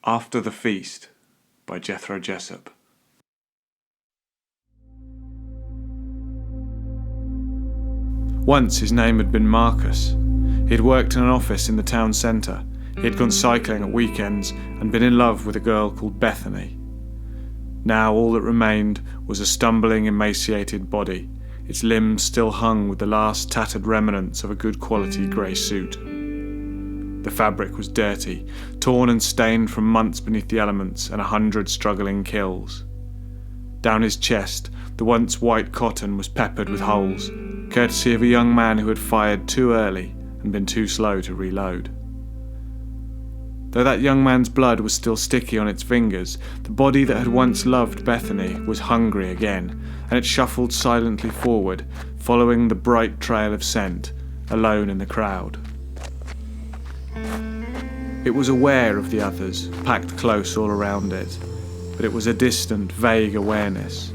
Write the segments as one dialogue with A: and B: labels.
A: After the Feast by Jethro Jessup. Once his name had been Marcus. He had worked in an office in the town centre. He had gone cycling at weekends and been in love with a girl called Bethany. Now all that remained was a stumbling, emaciated body. Its limbs still hung with the last tattered remnants of a good quality grey suit. The fabric was dirty, torn and stained from months beneath the elements and 100 struggling kills. Down his chest, the once white cotton was peppered with holes, courtesy of a young man who had fired too early and been too slow to reload. Though that young man's blood was still sticky on its fingers, the body that had once loved Bethany was hungry again, and it shuffled silently forward, following the bright trail of scent, alone in the crowd. It was aware of the others, packed close all around it, but it was a distant, vague awareness.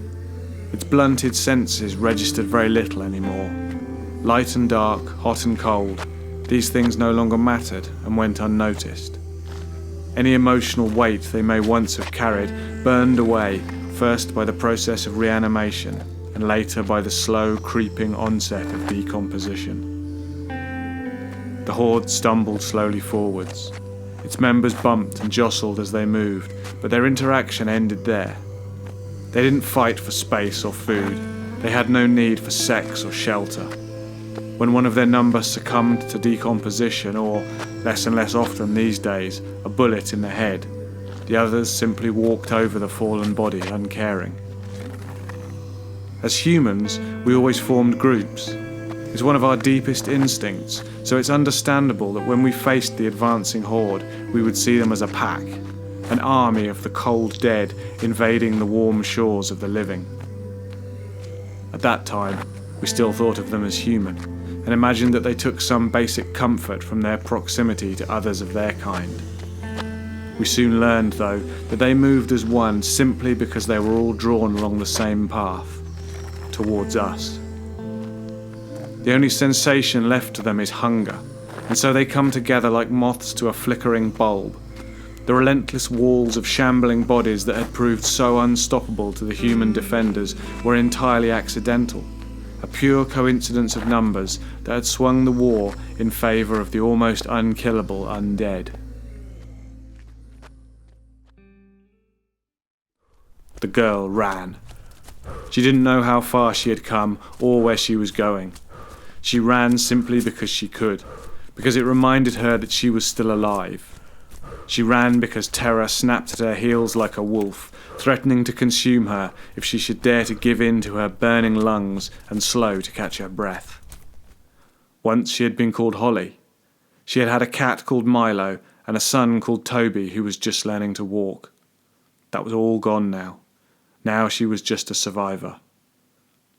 A: Its blunted senses registered very little anymore. Light and dark, hot and cold, these things no longer mattered and went unnoticed. Any emotional weight they may once have carried burned away, first by the process of reanimation, and later by the slow, creeping onset of decomposition. The horde stumbled slowly forwards. Its members bumped and jostled as they moved, but their interaction ended there. They didn't fight for space or food. They had no need for sex or shelter. When one of their number succumbed to decomposition, or, less and less often these days, a bullet in the head, the others simply walked over the fallen body uncaring. As humans, we always formed groups. It's one of our deepest instincts, so it's understandable that when we faced the advancing horde, we would see them as a pack, an army of the cold dead invading the warm shores of the living. At that time, we still thought of them as human, and imagined that they took some basic comfort from their proximity to others of their kind. We soon learned, though, that they moved as one simply because they were all drawn along the same path, towards us. The only sensation left to them is hunger, and so they come together like moths to a flickering bulb. The relentless walls of shambling bodies that had proved so unstoppable to the human defenders were entirely accidental, a pure coincidence of numbers that had swung the war in favour of the almost unkillable undead. The girl ran. She didn't know how far she had come or where she was going. She ran simply because she could, because it reminded her that she was still alive. She ran because terror snapped at her heels like a wolf, threatening to consume her if she should dare to give in to her burning lungs and slow to catch her breath. Once she had been called Holly. She had had a cat called Milo and a son called Toby who was just learning to walk. That was all gone now. Now she was just a survivor.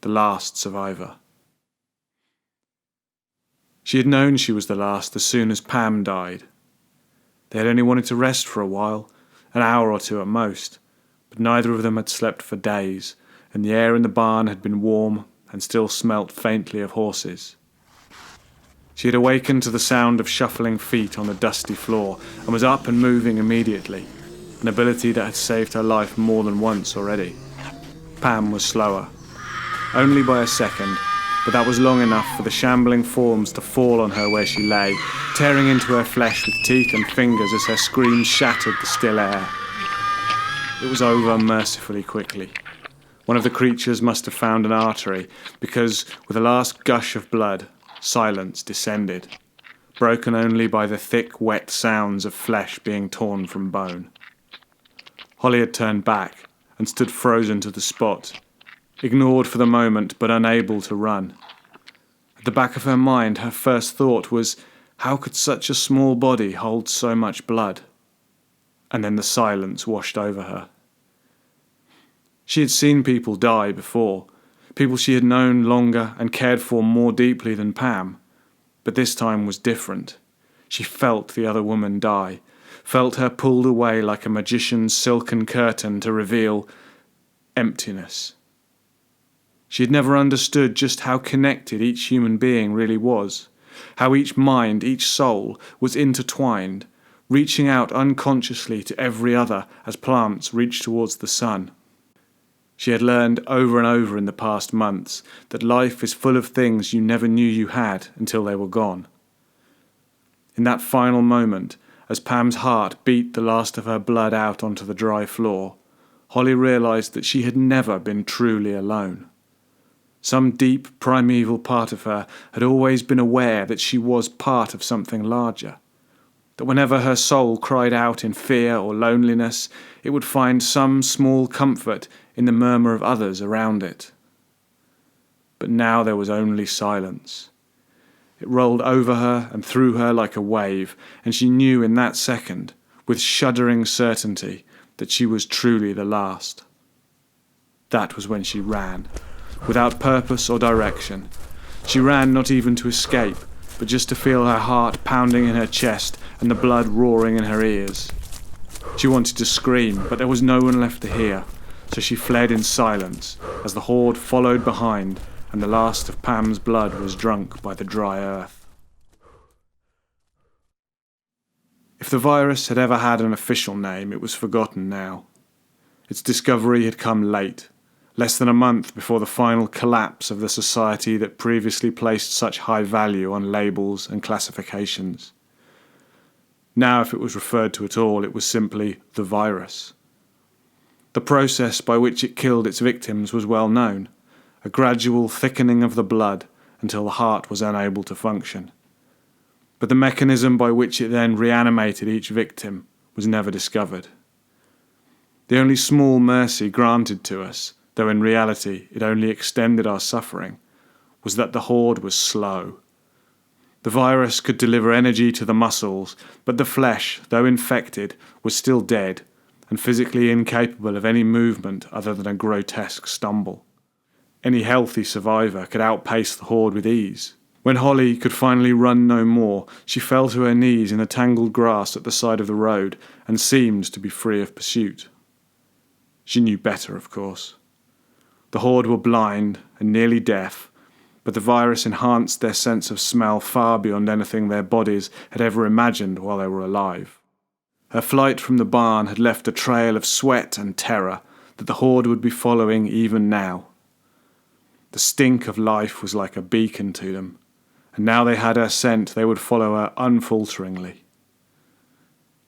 A: The last survivor. She had known she was the last as soon as Pam died. They had only wanted to rest for a while, an hour or two at most, but neither of them had slept for days, and the air in the barn had been warm and still smelt faintly of horses. She had awakened to the sound of shuffling feet on the dusty floor and was up and moving immediately, an ability that had saved her life more than once already. Pam was slower, only by a second, but that was long enough for the shambling forms to fall on her where she lay, tearing into her flesh with teeth and fingers as her screams shattered the still air. It was over mercifully quickly. One of the creatures must have found an artery, because, with a last gush of blood, silence descended, broken only by the thick, wet sounds of flesh being torn from bone. Holly had turned back and stood frozen to the spot, ignored for the moment but unable to run. At the back of her mind, her first thought was, how could such a small body hold so much blood? And then the silence washed over her. She had seen people die before, people she had known longer and cared for more deeply than Pam, but this time was different. She felt the other woman die, felt her pulled away like a magician's silken curtain to reveal emptiness. She had never understood just how connected each human being really was, how each mind, each soul was intertwined, reaching out unconsciously to every other as plants reach towards the sun. She had learned over and over in the past months that life is full of things you never knew you had until they were gone. In that final moment, as Pam's heart beat the last of her blood out onto the dry floor, Holly realised that she had never been truly alone. Some deep, primeval part of her had always been aware that she was part of something larger, that whenever her soul cried out in fear or loneliness, it would find some small comfort in the murmur of others around it. But now there was only silence. It rolled over her and through her like a wave, and she knew in that second, with shuddering certainty, that she was truly the last. That was when she ran, without purpose or direction. She ran not even to escape, but just to feel her heart pounding in her chest and the blood roaring in her ears. She wanted to scream, but there was no one left to hear, so she fled in silence as the horde followed behind and the last of Pam's blood was drunk by the dry earth. If the virus had ever had an official name, it was forgotten now. Its discovery had come late, less than a month before the final collapse of the society that previously placed such high value on labels and classifications. Now, if it was referred to at all, it was simply the virus. The process by which it killed its victims was well known, a gradual thickening of the blood until the heart was unable to function. But the mechanism by which it then reanimated each victim was never discovered. The only small mercy granted to us, though in reality it only extended our suffering, was that the horde was slow. The virus could deliver energy to the muscles, but the flesh, though infected, was still dead and physically incapable of any movement other than a grotesque stumble. Any healthy survivor could outpace the horde with ease. When Holly could finally run no more, she fell to her knees in the tangled grass at the side of the road and seemed to be free of pursuit. She knew better, of course. The horde were blind and nearly deaf, but the virus enhanced their sense of smell far beyond anything their bodies had ever imagined while they were alive. Her flight from the barn had left a trail of sweat and terror that the horde would be following even now. The stink of life was like a beacon to them, and now they had her scent, they would follow her unfalteringly.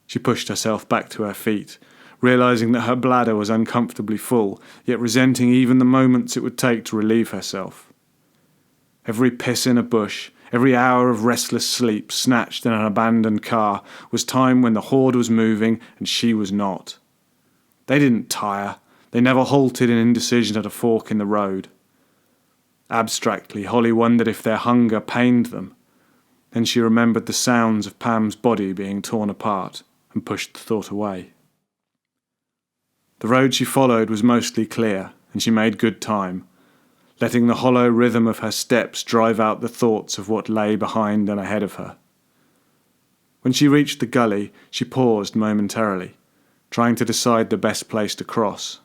A: She pushed herself back to her feet, realising that her bladder was uncomfortably full, yet resenting even the moments it would take to relieve herself. Every piss in a bush, every hour of restless sleep snatched in an abandoned car was time when the horde was moving and she was not. They didn't tire. They never halted in indecision at a fork in the road. Abstractly, Holly wondered if their hunger pained them. Then she remembered the sounds of Pam's body being torn apart and pushed the thought away. The road she followed was mostly clear, and she made good time, letting the hollow rhythm of her steps drive out the thoughts of what lay behind and ahead of her. When she reached the gully, she paused momentarily, trying to decide the best place to cross.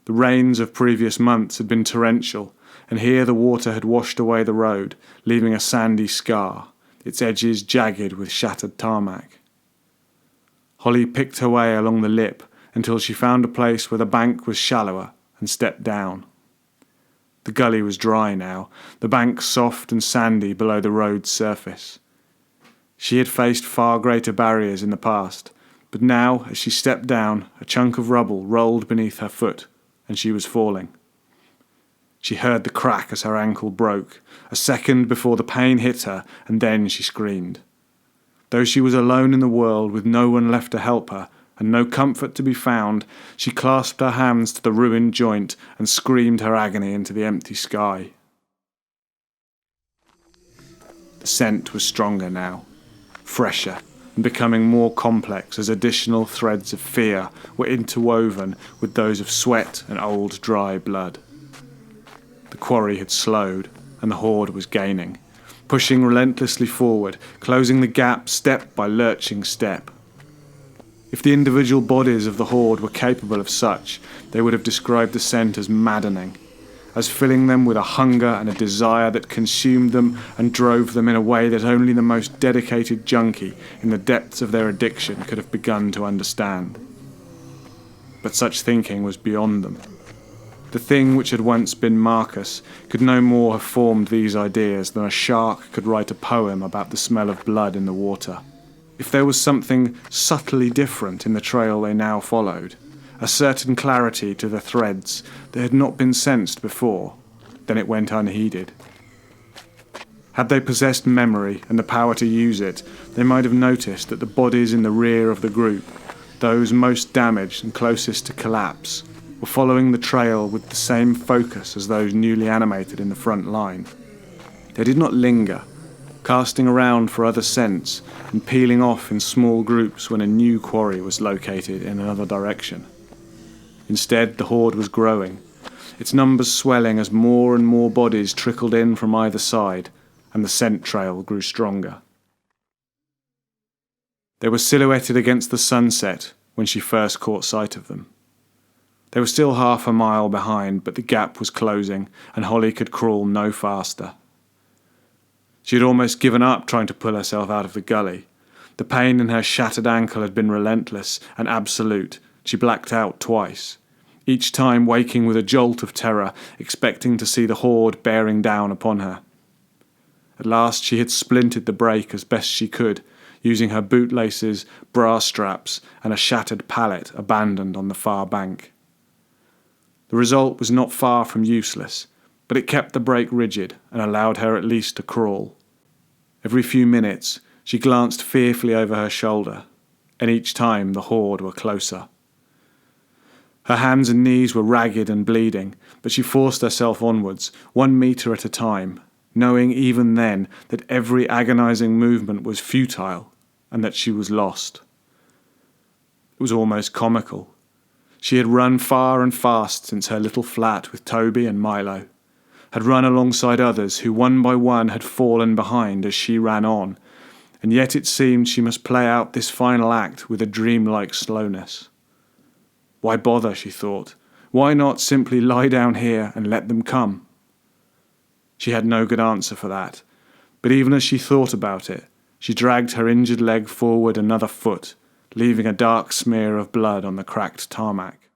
A: The rains of previous months had been torrential, and here the water had washed away the road, leaving a sandy scar, its edges jagged with shattered tarmac. Holly picked her way along the lip until she found a place where the bank was shallower and stepped down. The gully was dry now, the bank soft and sandy below the road's surface. She had faced far greater barriers in the past, but now, as she stepped down, a chunk of rubble rolled beneath her foot, and she was falling. She heard the crack as her ankle broke, a second before the pain hit her, and then she screamed. Though she was alone in the world with no one left to help her, and no comfort to be found, she clasped her hands to the ruined joint and screamed her agony into the empty sky. The scent was stronger now, fresher, and becoming more complex as additional threads of fear were interwoven with those of sweat and old dry blood. The quarry had slowed, and the horde was gaining, pushing relentlessly forward, closing the gap step by lurching step. If the individual bodies of the horde were capable of such, they would have described the scent as maddening, as filling them with a hunger and a desire that consumed them and drove them in a way that only the most dedicated junkie in the depths of their addiction could have begun to understand. But such thinking was beyond them. The thing which had once been Marcus could no more have formed these ideas than a shark could write a poem about the smell of blood in the water. If there was something subtly different in the trail they now followed, a certain clarity to the threads that had not been sensed before, then it went unheeded. Had they possessed memory and the power to use it, they might have noticed that the bodies in the rear of the group, those most damaged and closest to collapse, were following the trail with the same focus as those newly animated in the front line. They did not linger, casting around for other scents and peeling off in small groups when a new quarry was located in another direction. Instead, the horde was growing, its numbers swelling as more and more bodies trickled in from either side, and the scent trail grew stronger. They were silhouetted against the sunset when she first caught sight of them. They were still half a mile behind, but the gap was closing, and Holly could crawl no faster. She had almost given up trying to pull herself out of the gully. The pain in her shattered ankle had been relentless and absolute. She blacked out twice, each time waking with a jolt of terror, expecting to see the horde bearing down upon her. At last she had splinted the break as best she could, using her bootlaces, bra straps, and a shattered pallet abandoned on the far bank. The result was not far from useless, but it kept the break rigid and allowed her at least to crawl. Every few minutes she glanced fearfully over her shoulder, and each time the horde were closer. Her hands and knees were ragged and bleeding, but she forced herself onwards, 1 metre at a time, knowing even then that every agonising movement was futile and that she was lost. It was almost comical. She had run far and fast since her little flat with Toby and Milo, had run alongside others who one by one had fallen behind as she ran on, and yet it seemed she must play out this final act with a dreamlike slowness. Why bother, she thought. Why not simply lie down here and let them come? She had no good answer for that, but even as she thought about it, she dragged her injured leg forward another foot, leaving a dark smear of blood on the cracked tarmac.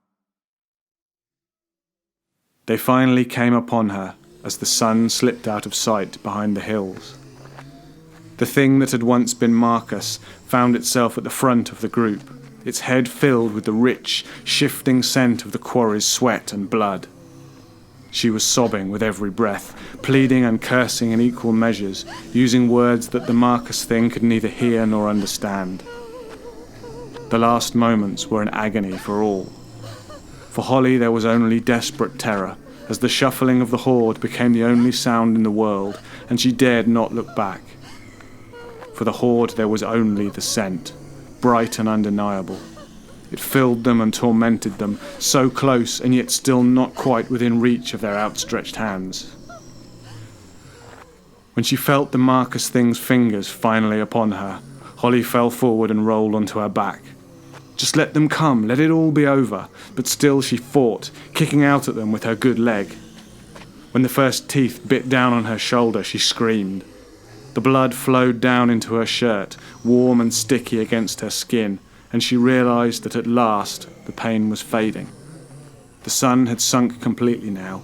A: They finally came upon her as the sun slipped out of sight behind the hills. The thing that had once been Marcus found itself at the front of the group, its head filled with the rich, shifting scent of the quarry's sweat and blood. She was sobbing with every breath, pleading and cursing in equal measures, using words that the Marcus thing could neither hear nor understand. The last moments were an agony for all. For Holly there was only desperate terror, as the shuffling of the horde became the only sound in the world, and she dared not look back. For the horde there was only the scent, bright and undeniable. It filled them and tormented them, so close and yet still not quite within reach of their outstretched hands. When she felt the Marcus thing's fingers finally upon her, Holly fell forward and rolled onto her back. Just let them come, let it all be over, but still she fought, kicking out at them with her good leg. When the first teeth bit down on her shoulder, she screamed. The blood flowed down into her shirt, warm and sticky against her skin, and she realised that at last the pain was fading. The sun had sunk completely now,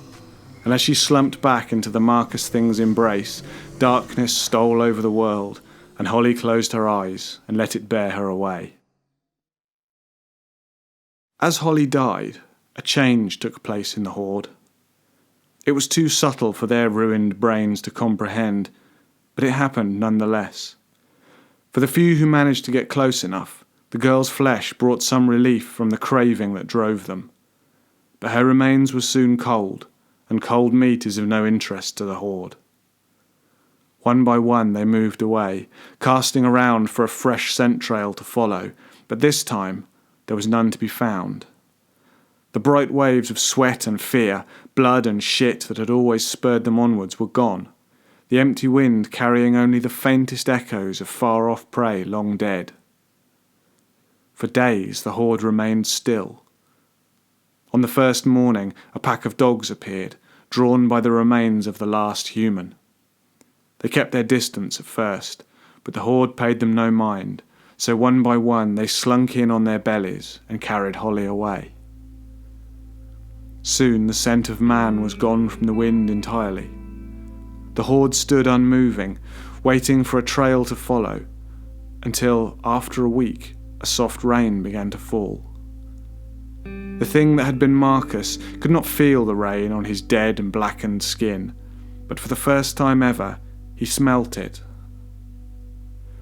A: and as she slumped back into the Marcus thing's embrace, darkness stole over the world, and Holly closed her eyes and let it bear her away. As Holly died, a change took place in the horde. It was too subtle for their ruined brains to comprehend, but it happened nonetheless. For the few who managed to get close enough, the girl's flesh brought some relief from the craving that drove them. But her remains were soon cold, and cold meat is of no interest to the horde. One by one they moved away, casting around for a fresh scent trail to follow, but this time there was none to be found. The bright waves of sweat and fear, blood and shit that had always spurred them onwards were gone, the empty wind carrying only the faintest echoes of far-off prey long dead. For days the horde remained still. On the first morning a pack of dogs appeared, drawn by the remains of the last human. They kept their distance at first, but the horde paid them no mind, so one by one they slunk in on their bellies and carried Holly away. Soon the scent of man was gone from the wind entirely. The horde stood unmoving, waiting for a trail to follow, until, after a week, a soft rain began to fall. The thing that had been Marcus could not feel the rain on his dead and blackened skin, but for the first time ever, he smelt it.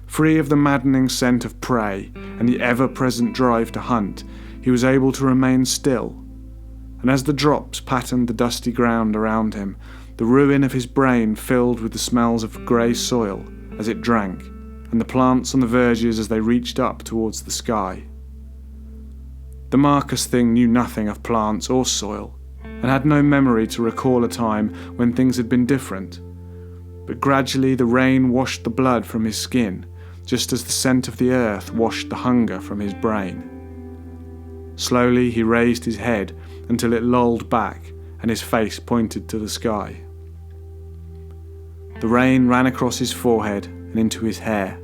A: Free of the maddening scent of prey and the ever-present drive to hunt, he was able to remain still, and as the drops patterned the dusty ground around him, the ruin of his brain filled with the smells of grey soil as it drank, and the plants on the verges as they reached up towards the sky. The Marcus thing knew nothing of plants or soil, and had no memory to recall a time when things had been different. But gradually the rain washed the blood from his skin, just as the scent of the earth washed the hunger from his brain. Slowly he raised his head until it lolled back and his face pointed to the sky. The rain ran across his forehead and into his hair.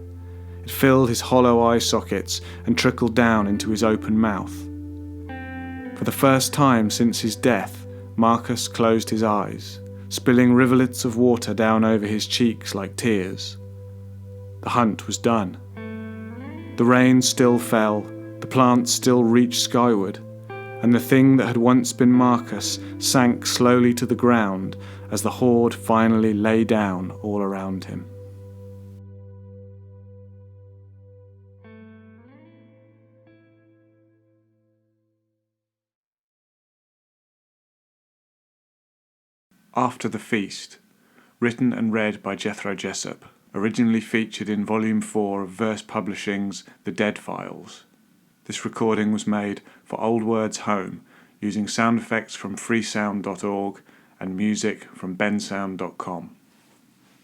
A: It filled his hollow eye sockets and trickled down into his open mouth. For the first time since his death, Marcus closed his eyes, spilling rivulets of water down over his cheeks like tears. The hunt was done. The rain still fell, the plants still reached skyward, and the thing that had once been Marcus sank slowly to the ground as the horde finally lay down all around him. After the Feast, written and read by Jethro Jessup, originally featured in Volume 4 of Verse Publishing's The Dead Files. This recording was made for Old Words Home using sound effects from freesound.org and music from bensound.com.